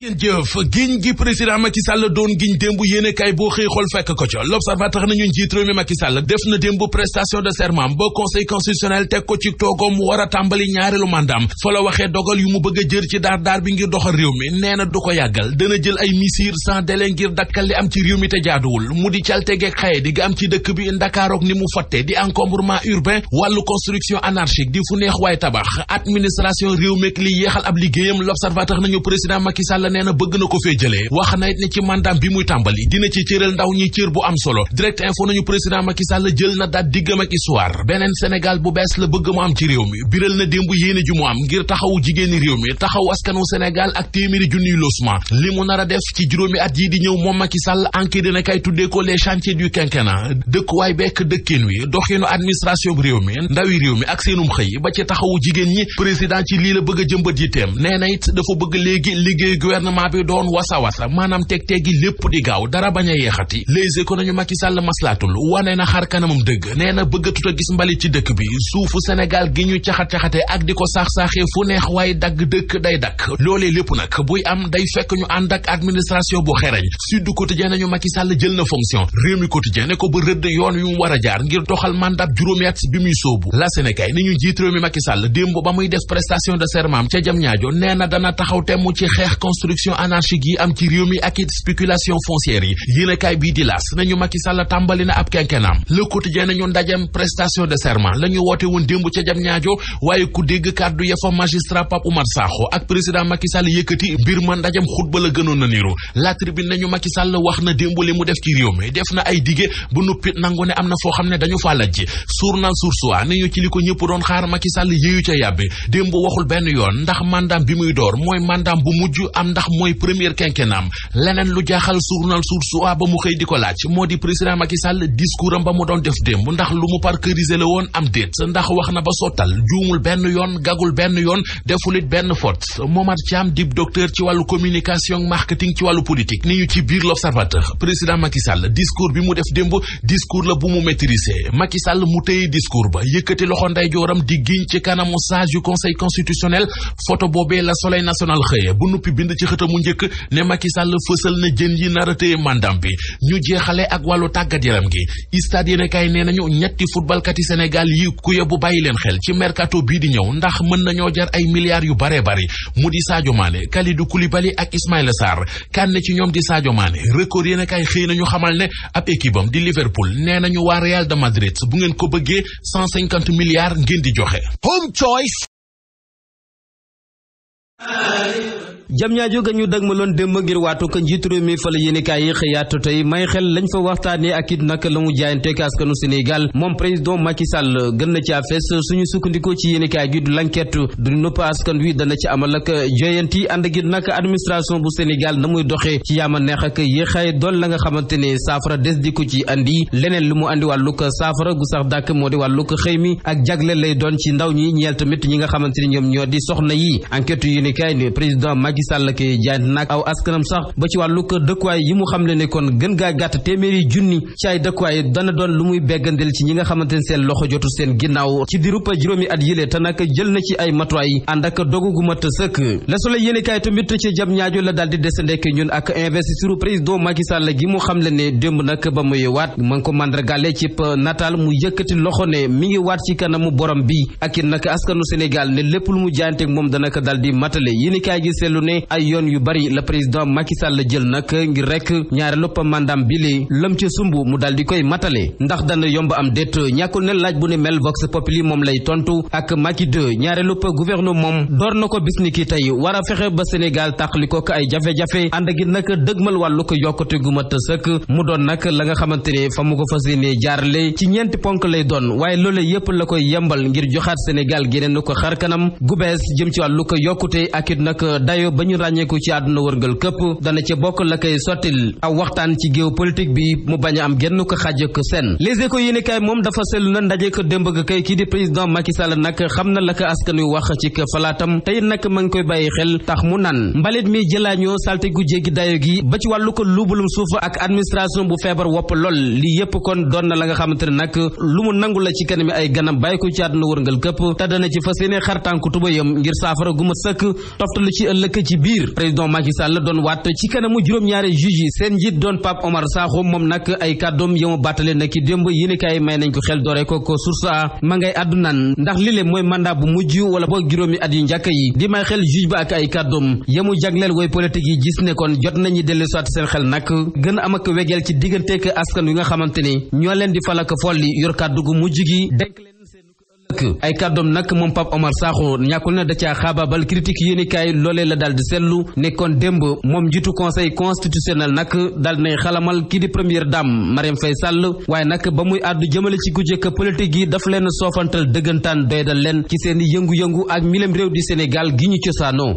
ngeen jëf giñ gi président Macky Sall doon giñ démb yéene kay boo xëy xool fekk ko ca l'observateur nañu njiit réew mi Macky Sall def na démb prestation de serment ba conseil constitutionnel teg ko ci toogom mu war a tàmbali ñaareelu mandaam fa la waxee dogal yu mu bëgg a jër ci daar bi ngir doxal réew mi nee na du ko yàggal dana jël ay misir sans délai ngir dakkal li am ci réew mi te jaaduwul mu di caltegeeg xaye di ga am ci dëkk bi Ndakaarook ni mu fatte di encombrement urbain wàllu construction anarchique di fu neex waay tabax administration réew mi li yeexal ab liggéeyam l'observateur nañu président Macky Sall nee na bëgg na ko fee jëlee wax na it ne ci mandaam bi muy tàmbali dina ci cëral ndaw ñi cër bu am solo direct info nañu président Macky Sall jël na daat diggam ak histoire beneen Sénégal bu bees la bëgg mu am ci réew mi biral na démb yéene ju mu am ngir taxawu jigéeni réew mi taxaw askanu Sénégal ak téeméeri junniy losement li mu nar a def ci juróomi at yi di ñëw moom Macky Sall enquête dina kay tuddee ko les chantiers du quinquennat dëkkuwaay bekk dëkkin wi doxinu administration réew mi ndawi réew mi ak seenum xëy ba ci taxawu jigéen ñi président ci lii la bëgg a jëmbat yitteem nee na it dafa bëgg léegi liggéey gouvernement bi doon wasa maanaam teg-tegi lépp di gaaw dara bañ a yeexati Les Échos nañu Macky Sall maslaatul wane na xar kanamam dëgg nee na bëggatut a gis mbalit ci dëkk bi suufu Sénégal gi ñu caxat-caxate ak di ko saax-saaxee fu neex waaye dagg dëkk day dakk loolee lépp nag buy am day fekk ñu ànd ak administration bu xereñ Sud Quotidien nañu Macky Sall jël na fonction Rewmi Quotidien ne ko ba rëdd yoon yu mu war a jaar ngir doxal mandat juróomi at bi muy sóobu la Sénégal ni ñu jiit réew mi Macky Sall démb ba muy def prestation de serment ca Diamniadio nee na dana taxaw temm ci xeex construction anarchique yi am ci réew mi ak it spéculation foncière yi yéenekaay bii di L'As nañu Macky Sall tàmbali na ab quinquennat Le Quotidien nañu ndajem prestation de serment la ñu woote woon démb ca Diamniadio waaye ku dégg kàddu ya fa magistrat Pape Oumar Sakho ak président Macky Sall yëkkati mbir ma ndajem xutba la gënoon na niru La Tribune nañu Macky Sall wax na démb li mu def ci réew mi def na ay dige bu nuppit nangu ne am na foo xam ne dañu fa lajji journal Source A ni ñu ci li ko ñëpp doon xaar Macky Sall yéeyu ca yàbbi démb waxul benn yoon ndax mandaam bi muy door mooy mandaam bu mujj am ndax mooy premier quinquennat leneen lu jaaxal journal Source A ba mu xëy di ko laaj moo di président Macky Sall discours am ba mu doon def démb ndax lu mu parcourisé la woon am déet ndax wax na ba sottal juumul benn yoon gagul benn yoon defulit benn faute Momar Thiam dib docteur ci wàllu communication marketing ci wàllu politique ni ñu ci biir l'Observateur président Macky Sall discours bi mu def démb discours la bu mu maîtriser Macky Sall mu téye discours ba yëkkati loxo ndeyjooram di giñ ci kanamu sage yu conseil constitutionnel photo boobee la Soleil national xëye bu nuppi bind ci xëtamu njëkk ne Macky Sall fësal na jën yi nar a téye mandam bi ñu jeexale ak wàllu tàggat yaram gi stade yéene kay nee nañu ñetti footballkat yi Sénégal yi ku yóbbu bàyyi leen xel ci mercato bii di ñëw ndax mën nañoo jar ay milliards yu bare bari mu di Sadio Mané Kalidou Koulibaly ak Ismaïla Sarr kan ci ñoom di Sadio Mané record yéene kay xëy nañu xamal ne ab équipe am di Liverpool nee nañu waa Real de Madrid bu ngeen ko bëggee 150 milliards ngeen di joxe. Home Choice. Diamniadio ga ñu dëgmaloon démb ngir waatu ko njiitu réew mi fa la yéenekaay yi xëyaatu tey may xel lañ fa waxtaanee ak it nag la mu jaayanteek askanu Sénégal moom président Macky Sall gën na ci fees suñu sukkandikoo ci yéenekaay gi du l'enquête du nëpp askan wi dana ci amal ak joyanti ànd ak it nag administration bu Sénégal na muy doxee ci yaama neex ak yéexaay doon la nga xamante ne saafara des di ko ci andi leneen lu mu andi wàllu ko saafara gu sax dàkk moo di wàllu ko xëy mi ak jagle lay doon ci ndaw ñi ñeel tamit ñi nga xamante ne ñoom ñoo di soxna yi enquête yéenekaay ne président Macky Sall ke jaayante nag aw askanam sax ba ci wàllu ko dëkkuwaay yi mu xam ne kon gën gaa gàtt téeméeri junni ci ay dëkkuwaay dana doon lu muy beggandel ci ñi nga xamante ne seen loxo jotu seen ginnaaw ci dirup juróomi at yile te nag jël na ci ay matuwaay ànd ak dogu gu mat sëkk Le Soleil yéenekaay tamit ci Diamniadio la daal di desandek ñun ak investisseur président Macky Sall gi mu xam ne démb nag ba muy waat ma ngi ko mandargale ci nataal mu yëkkati loxo ne mi ngi waat ci kanamu borom bi ak it nag askanu Sénégal ne lépp lu mu jaayante moom dana ko daal di matale yéenekaay gi seetlu ne ay yoon yu bari la président Macky Sall jël nag ngir rek ñaareelu mandam bi li lëm ca sumb mu dal di koy matale ndax dana yomb am déet ñàkkul ne laaj bu ne mel Vox Populi moom lay tontu ak Macky 2 ñaareelu gouvernement moom door na ko bis ni ki tey war a fexe ba Sénégal tàqali ko ay jafe-jafe ànd ak it nag dëgmal wàllu ko yokkute gu mat sëkk mu doon nag la nga xamante ne fa mu ko fas yéene jaarale ci ñeenti ponk lay doon waaye loolu yépp la koy yembal ngir joxaat Sénégal géneen ko xar kanam gu bees jëm ci wàllu ko yokkute ak it nag dayo ba ñu ràññeeku ci àdduna wërngal këpp dana ca bokk la koy sottil aw waxtaan ci géopolitique bi mu bañ a am genn ko xaaj ak seen Les Échos yéenekaay moom dafa seetlu na ndaje ko démb ga kay kii di président Macky Sall nag xam na la ko askan wi wax ci falaatam tey nag ma ngi koy bàyyi xel tax mu naan mbalit mi jëlaañoo salte gu jéggi dayo gi ba ci wàllu ko luubulum suuf ak administration bu feebar wopp lool lii yépp kon doon na la nga xamante ne nag lu mu nangu la ci kanami ay ganam bàyyi ko ci àdduna wërngal këpp te dana ci fas yéene xar tànku tubayam ngir saafara gu ma sëkk toftalu ci ëllëg ci biir président Macky Sall doon waat ci kanamu juróom-ñaari juge yi seen njiit doon Pape Omar Sakho moom nag ay kàddoom yama battale na ki démb yéenekaay may nañ ko xel doore ko source a ma ngay àddu naan ndax lile mooy mandat bu mujj wala boog juróomi at yu njëkk yi di may xel juge ba ak ay kàddoom yamu jagleel way politique yi gis ne kon jot nañu dellu soit seen xel nag gën a am ak wegeel ci digganteek askan wi nga xamante ni ñoo leen di falaka folli yor kàddu gu mujj gi denk leen ay kàddoom nag moom Pape Omar Sakho ñàkkul na da caa xaabaabal critique yéenekaay loolee la daal di seetlu nekkoon démb moom njiitu conseil constitutionnel nag daal nay xalamal kii di première dame Marième Faye Sall waaye nag ba muy àddu jëmale ci kujjek politique yi daf leen soofantal dëggantaan doydal leen ci seeni yëngu-yëngu ak milem réew di Sénégal gi ñu cosaanoo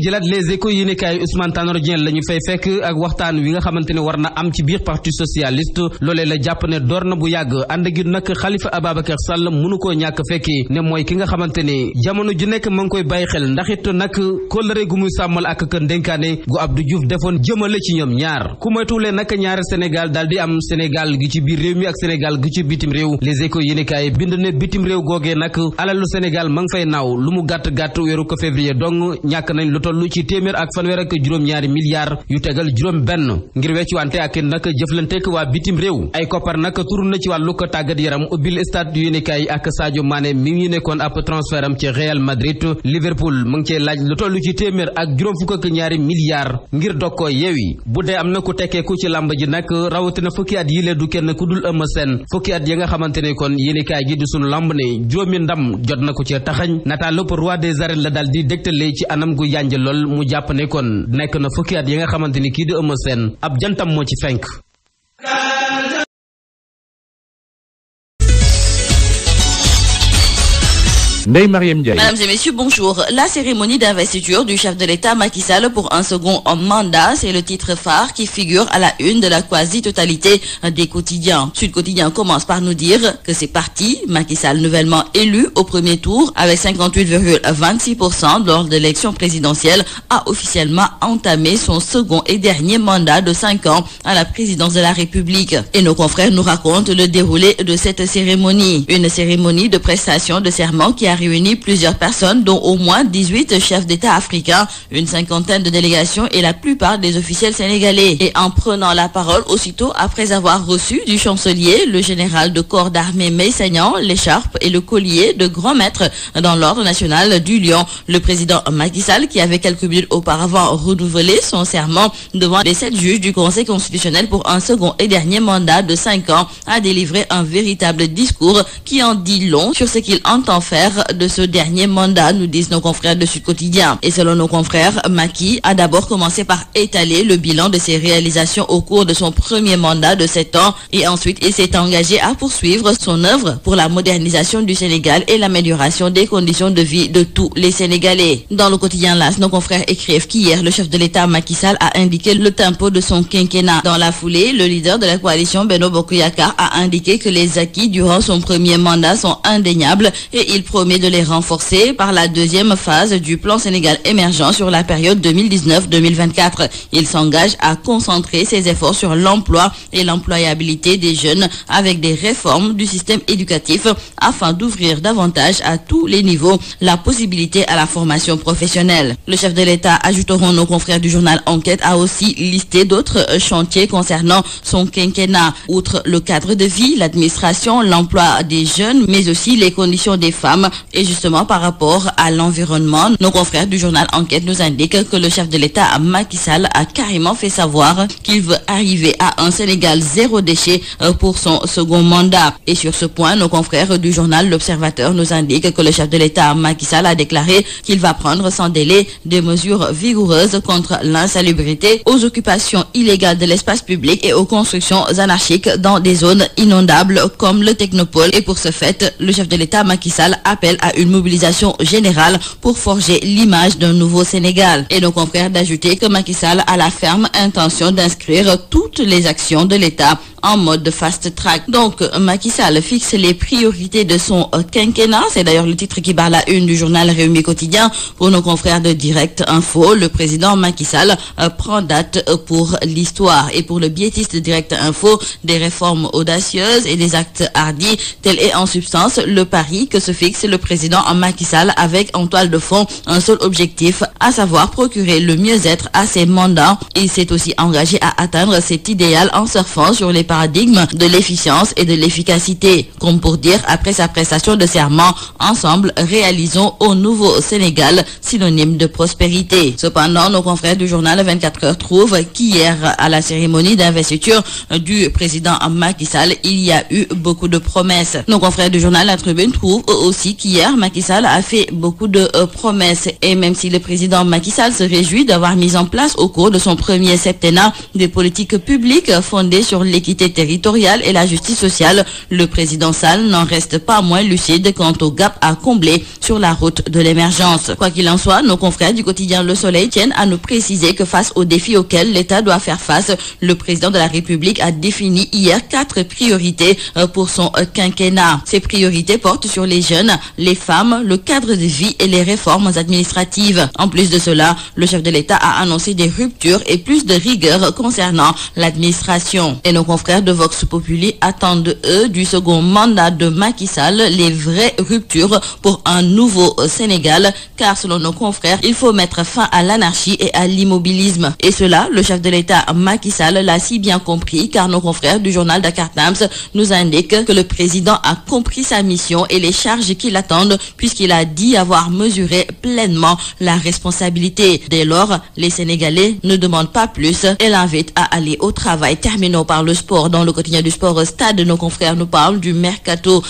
jëlaat les échos yéenekaay Ousmane Tanor Dieng la ñu fay fekk ak waxtaan wi nga xamante ne war na am ci biir parti socialiste loolee la jàpp ne door na bu yàgg ànd gi nag Khalifa Ababacar Sall mënu koo ñàkk fekki ne mooy ki nga xamante ne jamono ju nekk ma ngi koy bàyyi xel ndax it nag kóllëre gu muy sàmmal ak kër ndénkaane gu Abdou Diouf defoon jëmale ci ñoom ñaar ku moytuwulee nag ñaari Sénégal daal di am Sénégal gi ci biir réew mi ak Sénégal gi ci bitim réew les échos yéenekaay bind ne bitim réew googee nag alalu Sénégal ma ngi fay naaw lu mu gàtt-gàtt weeru ko février dong ñàkk nañ lu toll ci téeméer ak fanweer ak juróom-ñaari milliards yu tegal juróom benn ngir weccuwante ak nag jëflanteek waa bitim réew ay koppar nag tur na ci wàllu ko tàggat yaram ubbil stade yu yéenekaay ak Sadio Mané mi ngi nekkoon ab transfert am ci Real Madrid Liverpool mu ngi cee laaj lu toll ci téeméer ak juróom fukk ak ñaari milliards ngir dog ko yeewi bu dee am na ku tekkeeku ci làmb ji nag rawatina fukki at yi lee du kenn ku dul Eumeu Sène fukki at ya nga xamante ne kon yéenekaay gi di sunu lamb ne juróomi ndam jot na ko ci taxañ nataalub roi des arènes la daal di dégtale ci anam gu yànj lool mu jàpp ne kon nekk na fukki at yi nga xamante ni kii di Eumeu Sène ab jantam moo ci fenk. Ndeye Marième Ndiaye. Mesdames et messieurs, bonjour. La cérémonie d'investiture du chef de l'État Macky Sall pour un second mandat, c'est le titre phare qui figure à la une de la quasi-totalité des quotidiens. Sud Quotidien commence par nous dire que c'est parti. Macky Sall nouvellement élu au premier tour avec 58,26% lors de l'élection présidentielle a officiellement entamé son second et dernier mandat de 5 ans à la présidence de la République. Et nos confrères nous racontent le déroulé de cette cérémonie. Une cérémonie de prestation de serment qui a réuni plusieurs personnes, dont au moins 18 chefs d'État africains, une cinquantaine de délégations et la plupart des officiels sénégalais. Et en prenant la parole aussitôt après avoir reçu du chancelier le général de corps d'armée Meï Sagnan, l'écharpe et le collier de grand maître dans l'ordre national du Lion, le président Macky Sall, qui avait quelques minutes auparavant renouvelé son serment devant les 7 juges du Conseil constitutionnel pour un second et dernier mandat de 5 ans, a délivré un véritable discours qui en dit long sur ce qu'il entend faire de ce dernier mandat, nous disent nos confrères de Sud Quotidien. Et selon nos confrères, Macky a d'abord commencé par étaler le bilan de ses réalisations au cours de son premier mandat de 7 ans et ensuite il s'est engagé à poursuivre son œuvre pour la modernisation du Sénégal et l'amélioration des conditions de vie de tous les Sénégalais. Dans le quotidien LAS, nos confrères écrivent qu'hier, le chef de l'État Macky Sall a indiqué le tempo de son quinquennat. Dans la foulée, le leader de la coalition Benno Bokk Yakaar a indiqué que les acquis durant son premier mandat sont indéniables et il promet de les renforcer par la deuxième phase du plan Sénégal émergent sur la période 2019-2024. Il s'engage à concentrer ses efforts sur l'emploi et l'employabilité des jeunes avec des réformes du système éducatif afin d'ouvrir davantage à tous les niveaux la possibilité à la formation professionnelle. Le chef de l'État, ajouteront nos confrères du journal Enquête, a aussi listé d'autres chantiers concernant son quinquennat. Outre le cadre de vie, l'administration, l'emploi des jeunes, mais aussi les conditions des femmes. Et justement, par rapport à l'environnement, nos confrères du journal Enquête nous indiquent que le chef de l'État, Macky Sall, a carrément fait savoir qu'il veut arriver à un Sénégal zéro déchet pour son second mandat. Et sur ce point, nos confrères du journal L'Observateur nous indiquent que le chef de l'État, Macky Sall, a déclaré qu'il va prendre sans délai des mesures vigoureuses contre l'insalubrité, aux occupations illégales de l'espace public et aux constructions anarchiques dans des zones inondables comme le Technopole. Et pour ce fait, le chef de l'État, Macky Sall, appelle à une mobilisation générale pour forger l'image d'un nouveau Sénégal. Et nos confrères d'ajouter que Macky Sall a la ferme intention d'inscrire toutes les actions de l'État en mode fast track. Donc, Macky Sall fixe les priorités de son quinquennat. C'est d'ailleurs le titre qui barre la une du journal Rewmi Quotidien. Pour nos confrères de Direct Info, le président Macky Sall prend date pour l'histoire. Et pour le biétiste de Direct Info, des réformes audacieuses et des actes hardis, tel est en substance le pari que se fixe le président Macky Sall avec en toile de fond un seul objectif, à savoir procurer le mieux-être à ses mandats. Il s'est aussi engagé à atteindre cet idéal en surfant sur les paradigmes de l'efficience et de l'efficacité. Comme pour dire, après sa prestation de serment, ensemble, réalisons au nouveau Sénégal, synonyme de prospérité. Cependant, nos confrères du journal 24 heures trouvent qu'hier, à la cérémonie d'investiture du président Macky Sall, il y a eu beaucoup de promesses. Nos confrères du journal La Tribune trouvent aussi qu'hier, Macky Sall a fait beaucoup de promesses. Et même si le président Macky Sall se réjouit d'avoir mis en place au cours de son premier septennat des politiques publiques fondées sur l'équité territoriale et la justice sociale, le président Sall n'en reste pas moins lucide quant au gap à combler sur la route de l'émergence. Quoi qu'il en soit, nos confrères du quotidien Le Soleil tiennent à nous préciser que face aux défis auxquels l'État doit faire face, le président de la République a défini hier 4 priorités pour son quinquennat. Ces priorités portent sur les jeunes, les femmes, le cadre de vie et les réformes administratives. En plus de cela, le chef de l'État a annoncé des ruptures et plus de rigueur concernant l'administration. Et nos confrères de Vox Populi attendent, eux, du second mandat de Macky Sall, les vraies ruptures pour un nouveau Sénégal, car selon nos confrères, il faut mettre fin à l'anarchie et à l'immobilisme. Et cela, le chef de l'État Macky Sall l'a si bien compris, car nos confrères du journal Dakar Times nous indiquent que le président a compris sa mission et les charges qui l'attendent, puisqu'il a dit avoir mesuré pleinement la responsabilité. Dès lors, les Sénégalais ne demandent pas plus et l'invitent à aller au travail. Terminons par le sport. Dans le quotidien du sport Stade, nos confrères nous parlent du mercato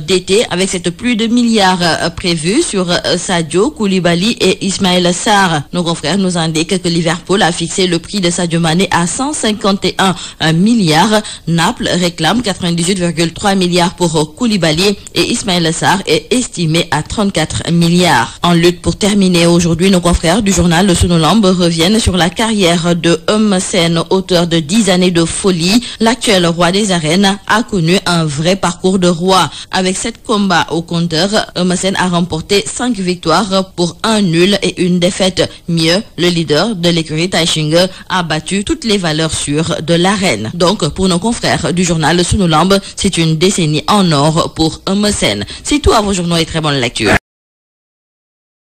d'été avec cette pluie de milliards prévue sur Sadio, Koulibaly et Ismaïla Sarr. Nos confrères nous indiquent que Liverpool a fixé le prix de Sadio Mané à 151 milliards. Naples réclame 98,3 milliards pour Koulibaly et Ismaïla Sarr est estimé à 34 milliards. En lutte pour terminer aujourd'hui, nos confrères du journal Le Sunu Lamb reviennent sur la carrière de Eumeu Sène, auteur de 10 années de folie. L'actuel roi des arènes a connu un vrai parcours de roi. Avec 7 combats au compteur, Eumeu Sène a remporté 5 victoires pour 1 nul et 1 défaite. Mieux, le leader de l'écurie Taïchingue a battu toutes les valeurs sûres de l'arène. Donc, pour nos confrères du journal Le Sunu Lamb, c'est une décennie en or pour Eumeu Sène. C'est tout à vos journaux et très bonne lecture.